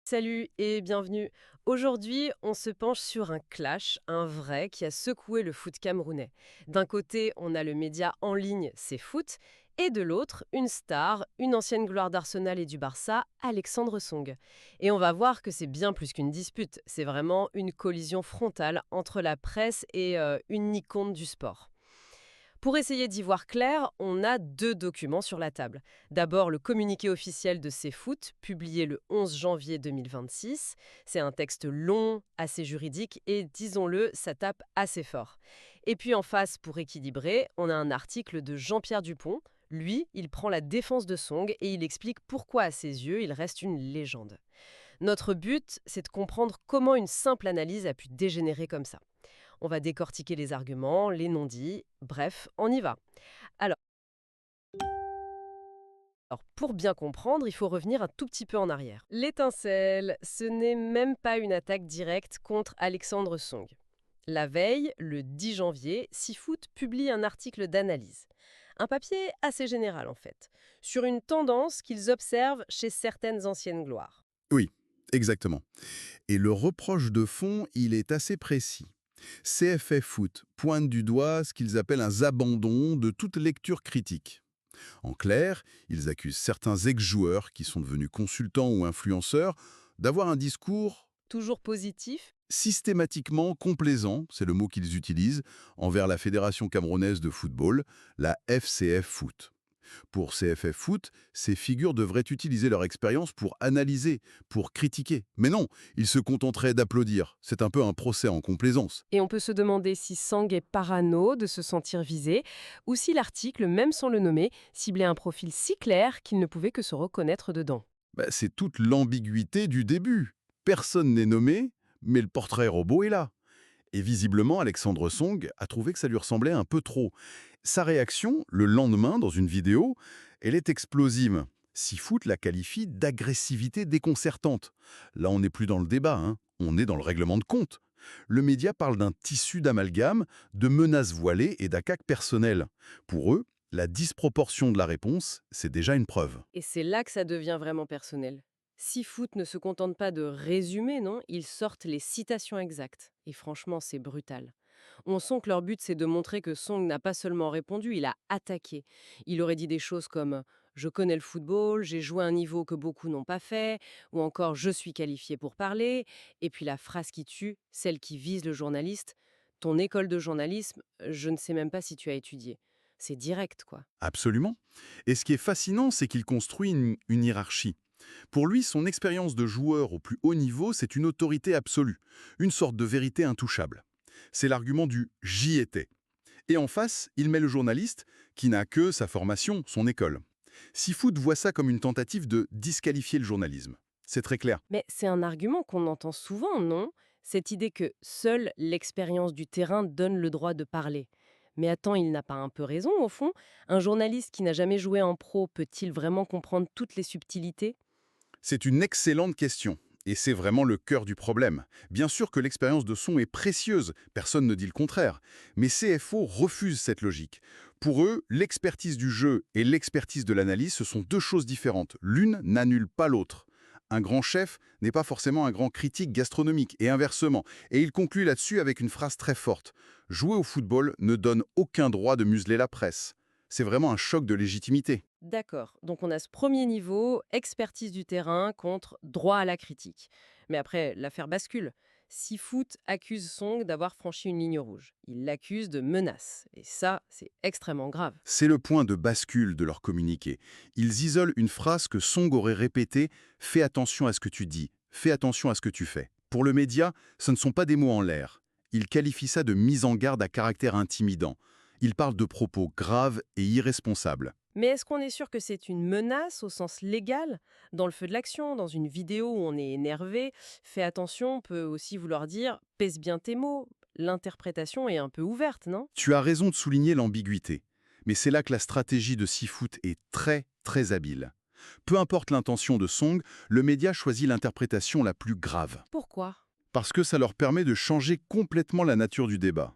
Salut et bienvenue. Aujourd'hui, on se penche sur un clash, un vrai, qui a secoué le foot camerounais. D'un côté, on a le média en ligne, c'est foot, et de l'autre, une star, une ancienne gloire d'Arsenal et du Barça, Alexandre Song. Et on va voir que c'est bien plus qu'une dispute, c'est vraiment une collision frontale entre la presse et une icône du sport. Pour essayer d'y voir clair, on a deux documents sur la table. D'abord, le communiqué officiel de CFoot, publié le 11 janvier 2026. C'est un texte long, assez juridique et, disons-le, ça tape assez fort. Et puis en face, pour équilibrer, on a un article de Jean-Pierre Dupont. Lui, il prend la défense de Song et il explique pourquoi, à ses yeux, il reste une légende. Notre but, c'est de comprendre comment une simple analyse a pu dégénérer comme ça. On va décortiquer les arguments, les non-dits, bref, on y va. Alors, pour bien comprendre, il faut revenir un tout petit peu en arrière. L'étincelle, ce n'est même pas une attaque directe contre Alexandre Song. La veille, le 10 janvier, Sifoot publie un article d'analyse. Un papier assez général en fait, sur une tendance qu'ils observent chez certaines anciennes gloires. Oui, exactement. Et le reproche de fond, il est assez précis. CFF Foot pointe du doigt ce qu'ils appellent un abandon de toute lecture critique. En clair, ils accusent certains ex-joueurs qui sont devenus consultants ou influenceurs d'avoir un discours Toujours positif. systématiquement complaisant, c'est le mot qu'ils utilisent, envers la Fédération camerounaise de football, la FCF Foot. Pour CFF Foot, ces figures devraient utiliser leur expérience pour analyser, pour critiquer. Mais non, ils se contenteraient d'applaudir. C'est un peu un procès en complaisance. Et on peut se demander si Sang est parano de se sentir visé, ou si l'article, même sans le nommer, ciblait un profil si clair qu'il ne pouvait que se reconnaître dedans. C'est toute l'ambiguïté du début. Personne n'est nommé, mais le portrait robot est là. Et visiblement, Alexandre Song a trouvé que ça lui ressemblait un peu trop. Sa réaction, le lendemain, dans une vidéo, elle est explosive. Sifoot la qualifie d'agressivité déconcertante. Là, on n'est plus dans le débat, hein. On est dans le règlement de compte. Le média parle d'un tissu d'amalgame, de menaces voilées et d'attaques personnelles. Pour eux, la disproportion de la réponse, c'est déjà une preuve. Et c'est là que ça devient vraiment personnel. Seafoot ne se contente pas de résumer, non, ils sortent les citations exactes. Et franchement, c'est brutal. On sent que leur but, c'est de montrer que Song n'a pas seulement répondu, il a attaqué. Il aurait dit des choses comme «Je connais le football, j'ai joué à un niveau que beaucoup n'ont pas fait», ou encore «Je suis qualifié pour parler», et puis la phrase qui tue, celle qui vise le journaliste: «Ton école de journalisme, je ne sais même pas si tu as étudié». C'est direct, quoi. Absolument. Et ce qui est fascinant, c'est qu'il construit une hiérarchie. Pour lui, son expérience de joueur au plus haut niveau, c'est une autorité absolue, une sorte de vérité intouchable. C'est l'argument du «j'y étais». Et en face, il met le journaliste qui n'a que sa formation, son école. Sifoot voit ça comme une tentative de disqualifier le journalisme. C'est très clair. Mais c'est un argument qu'on entend souvent, non? Cette idée que seule l'expérience du terrain donne le droit de parler. Mais attends, il n'a pas un peu raison, au fond? Un journaliste qui n'a jamais joué en pro peut-il vraiment comprendre toutes les subtilités? C'est une excellente question. Et c'est vraiment le cœur du problème. Bien sûr que l'expérience de son est précieuse, personne ne dit le contraire. Mais CFO refuse cette logique. Pour eux, l'expertise du jeu et l'expertise de l'analyse, ce sont deux choses différentes. L'une n'annule pas l'autre. Un grand chef n'est pas forcément un grand critique gastronomique, et inversement. Et il conclut là-dessus avec une phrase très forte. Jouer au football ne donne aucun droit de museler la presse. C'est vraiment un choc de légitimité. D'accord, donc on a ce premier niveau, expertise du terrain contre droit à la critique. Mais après, l'affaire bascule. Seafoot accuse Song d'avoir franchi une ligne rouge. Il l'accuse de menace. Et ça, c'est extrêmement grave. C'est le point de bascule de leur communiqué. Ils isolent une phrase que Song aurait répétée: «Fais attention à ce que tu dis, fais attention à ce que tu fais». Pour le média, ce ne sont pas des mots en l'air. Ils qualifient ça de mise en garde à caractère intimidant. Ils parlent de propos graves et irresponsables. Mais est-ce qu'on est sûr que c'est une menace au sens légal? Dans le feu de l'action, dans une vidéo où on est énervé, fais attention peut aussi vouloir dire pèse bien tes mots. L'interprétation est un peu ouverte, non? Tu as raison de souligner l'ambiguïté. Mais c'est là que la stratégie de Seafoot est très, très habile. Peu importe l'intention de Song, le média choisit l'interprétation la plus grave. Pourquoi? Parce que ça leur permet de changer complètement la nature du débat.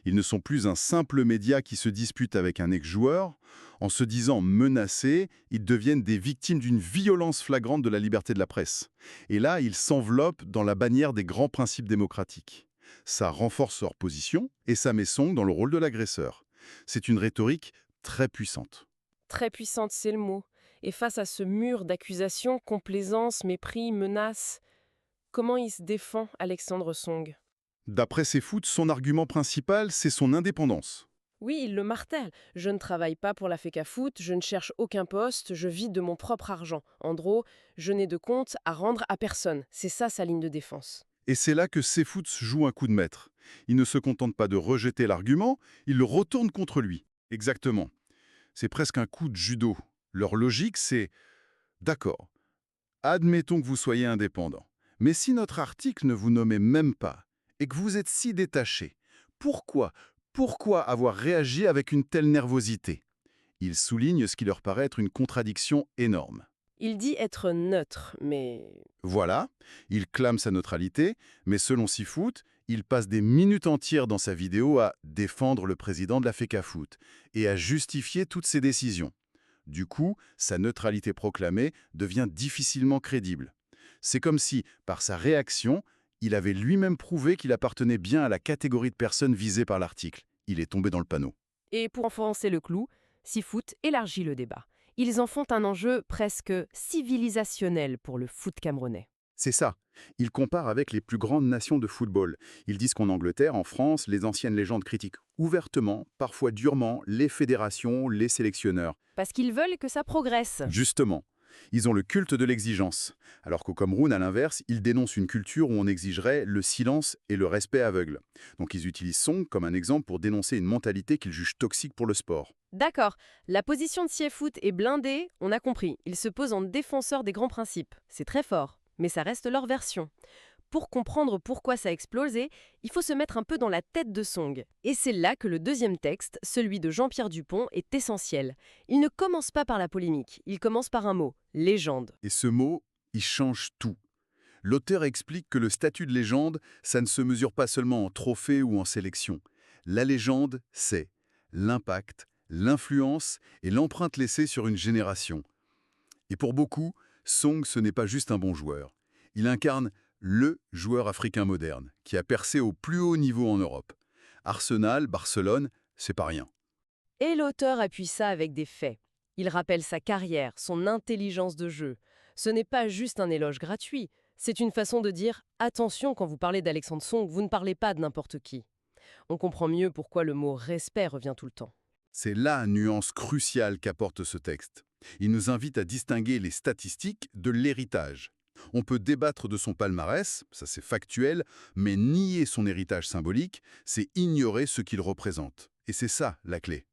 Ils ne sont plus un simple média qui se dispute avec un ex-joueur. En se disant menacés, ils deviennent des victimes d'une violence flagrante de la liberté de la presse. Et là, ils s'enveloppent dans la bannière des grands principes démocratiques. Ça renforce leur position et ça met Song dans le rôle de l'agresseur. C'est une rhétorique très puissante. Très puissante, c'est le mot. Et face à ce mur d'accusations, complaisance, mépris, menaces, comment il se défend, Alexandre Song? D'après Seafoot, son argument principal, c'est son indépendance. Oui, il le martèle. Je ne travaille pas pour la FECAFOOT, je ne cherche aucun poste, je vis de mon propre argent. En gros, je n'ai de compte à rendre à personne. C'est ça sa ligne de défense. Et c'est là que Seafoot joue un coup de maître. Il ne se contente pas de rejeter l'argument, il le retourne contre lui. Exactement. C'est presque un coup de judo. Leur logique, c'est d'accord, admettons que vous soyez indépendant. Mais si notre article ne vous nommait même pas et que vous êtes si détaché, pourquoi avoir réagi avec une telle nervosité? Ils soulignent ce qui leur paraît être une contradiction énorme. Il dit être neutre, mais... Voilà, il clame sa neutralité, mais selon Seafoot, il passe des minutes entières dans sa vidéo à défendre le président de la FECAFOOT et à justifier toutes ses décisions. Du coup, sa neutralité proclamée devient difficilement crédible. C'est comme si, par sa réaction, il avait lui-même prouvé qu'il appartenait bien à la catégorie de personnes visées par l'article. Il est tombé dans le panneau. Et pour enfoncer le clou, Seafoot élargit le débat. Ils en font un enjeu presque civilisationnel pour le foot camerounais. C'est ça. Ils comparent avec les plus grandes nations de football. Ils disent qu'en Angleterre, en France, les anciennes légendes critiquent ouvertement, parfois durement, les fédérations, les sélectionneurs. Parce qu'ils veulent que ça progresse. Justement, ils ont le culte de l'exigence, alors qu'au Cameroun, à l'inverse, ils dénoncent une culture où on exigerait le silence et le respect aveugle. Donc ils utilisent Song comme un exemple pour dénoncer une mentalité qu'ils jugent toxique pour le sport. D'accord, la position de Seafoot est blindée, on a compris. Ils se posent en défenseurs des grands principes. C'est très fort, mais ça reste leur version. Pour comprendre pourquoi ça a explosé, il faut se mettre un peu dans la tête de Song. Et c'est là que le deuxième texte, celui de Jean-Pierre Dupont, est essentiel. Il ne commence pas par la polémique, il commence par un mot, légende. Et ce mot, il change tout. L'auteur explique que le statut de légende, ça ne se mesure pas seulement en trophée ou en sélection. La légende, c'est l'impact, l'influence et l'empreinte laissée sur une génération. Et pour beaucoup, Song, ce n'est pas juste un bon joueur. Il incarne le joueur africain moderne, qui a percé au plus haut niveau en Europe. Arsenal, Barcelone, c'est pas rien. Et l'auteur appuie ça avec des faits. Il rappelle sa carrière, son intelligence de jeu. Ce n'est pas juste un éloge gratuit, c'est une façon de dire « Attention, quand vous parlez d'Alexandre Song, vous ne parlez pas de n'importe qui ». On comprend mieux pourquoi le mot « respect » revient tout le temps. C'est la nuance cruciale qu'apporte ce texte. Il nous invite à distinguer les statistiques de l'héritage. On peut débattre de son palmarès, ça c'est factuel, mais nier son héritage symbolique, c'est ignorer ce qu'il représente. Et c'est ça la clé.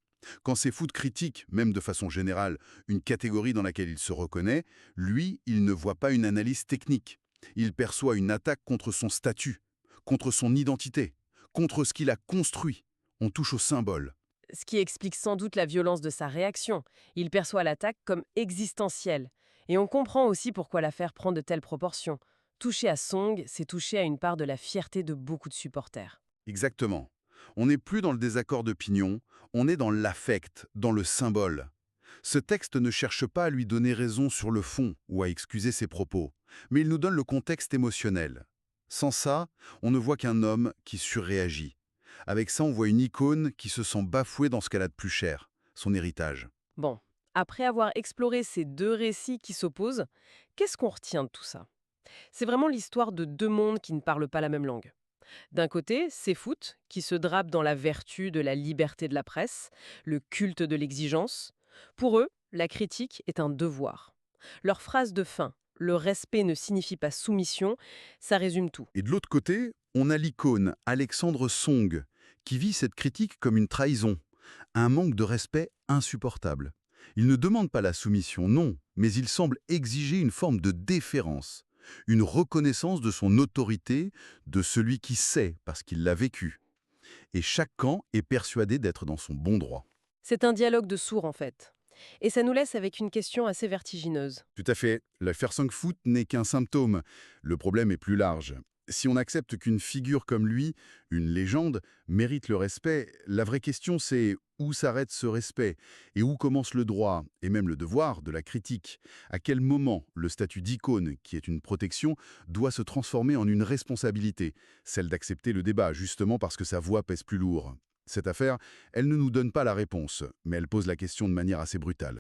Quand Seafoot critique, même de façon générale, une catégorie dans laquelle il se reconnaît, lui, il ne voit pas une analyse technique. Il perçoit une attaque contre son statut, contre son identité, contre ce qu'il a construit. On touche au symbole. Ce qui explique sans doute la violence de sa réaction. Il perçoit l'attaque comme existentielle. Et on comprend aussi pourquoi l'affaire prend de telles proportions. Toucher à Song, c'est toucher à une part de la fierté de beaucoup de supporters. Exactement. On n'est plus dans le désaccord d'opinion, on est dans l'affect, dans le symbole. Ce texte ne cherche pas à lui donner raison sur le fond ou à excuser ses propos, mais il nous donne le contexte émotionnel. Sans ça, on ne voit qu'un homme qui surréagit. Avec ça, on voit une icône qui se sent bafouée dans ce qu'elle a de plus cher, son héritage. Bon, après avoir exploré ces deux récits qui s'opposent, qu'est-ce qu'on retient de tout ça? C'est vraiment l'histoire de deux mondes qui ne parlent pas la même langue. D'un côté, Seafoot, qui se drape dans la vertu de la liberté de la presse, le culte de l'exigence. Pour eux, la critique est un devoir. Leur phrase de fin, le respect ne signifie pas soumission, ça résume tout. Et de l'autre côté, on a l'icône Alexandre Song, qui vit cette critique comme une trahison, un manque de respect insupportable. Il ne demande pas la soumission, non, mais il semble exiger une forme de déférence, une reconnaissance de son autorité, de celui qui sait parce qu'il l'a vécu. Et chaque camp est persuadé d'être dans son bon droit. C'est un dialogue de sourds en fait. Et ça nous laisse avec une question assez vertigineuse. Tout à fait, l'affaire Song Foot n'est qu'un symptôme. Le problème est plus large. Si on accepte qu'une figure comme lui, une légende, mérite le respect, la vraie question c'est où s'arrête ce respect et où commence le droit et même le devoir de la critique. À quel moment le statut d'icône, qui est une protection, doit se transformer en une responsabilité, celle d'accepter le débat justement parce que sa voix pèse plus lourd. Cette affaire, elle ne nous donne pas la réponse, mais elle pose la question de manière assez brutale.